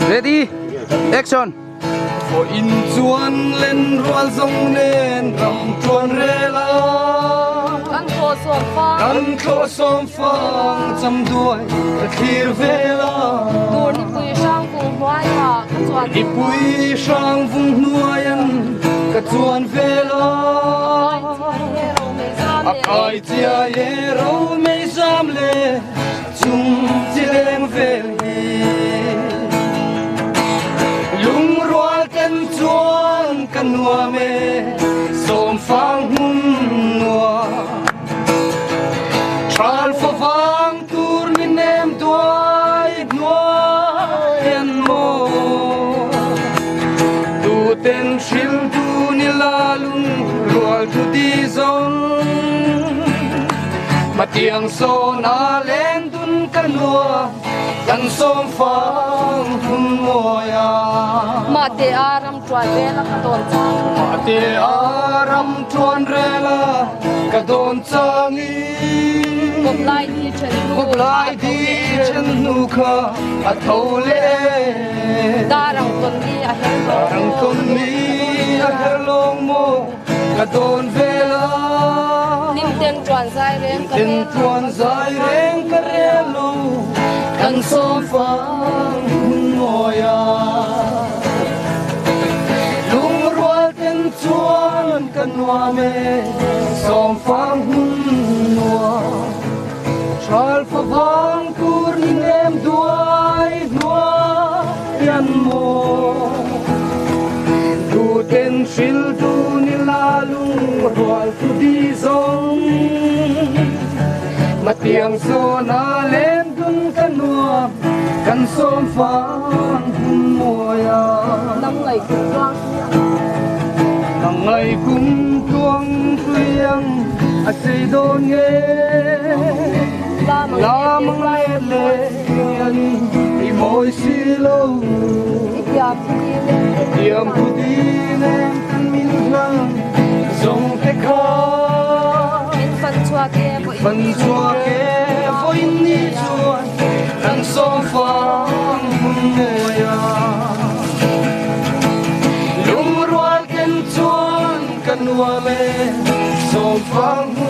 Ready, action. For in chuan len rual zong nen ram chuan rela kan kho som fa kan kho som fang cham duai thir vela tur ni pui sang kung hwai ha ka chuan ni pui sang vung nuayan ka chuan vela akai chia ye ro me sam le chung chi leng vel hi lung rual kan chuan kan nuam me som fang hun nuam Tral for vang tur ni nem duai nuayan mo tu ten shil tu ni lalung rual tu di zong matiang so na len dun kanua kan som fang hun moya ma te aram chuan vela ka ton chang ate aram tuan rela ka don changi gom lai ni chen nu Gục lại đi chân nụ khờ à thâu lệ darang ton ni a hen ro Răng con mi à hơ lông mô Cả đồn về la lim ten chuan sai reng ka Tên ne tuan dài reng cả rê lù Căn xóm phang hùn ngồi à Lung rual tên chuan Căn hoa mê Xóm phang hùn ngồi Tral for vang kur ni nem duai nuayan mo Tu ten shil tu ni lalung rual tu di zong Matiang so na len dun kanua Kan som fang hun moya nam ngai ku twang Nang ngay kum tuang tuyang At say don nghe lamang lele yan ay mo'y silaw Iyam putinen kan minlang Zong teka fan chua ke bo Fan chua ke Voy ni chuan Kan som fang hun moya Lung rual ken chuan Kan wame Som fang hun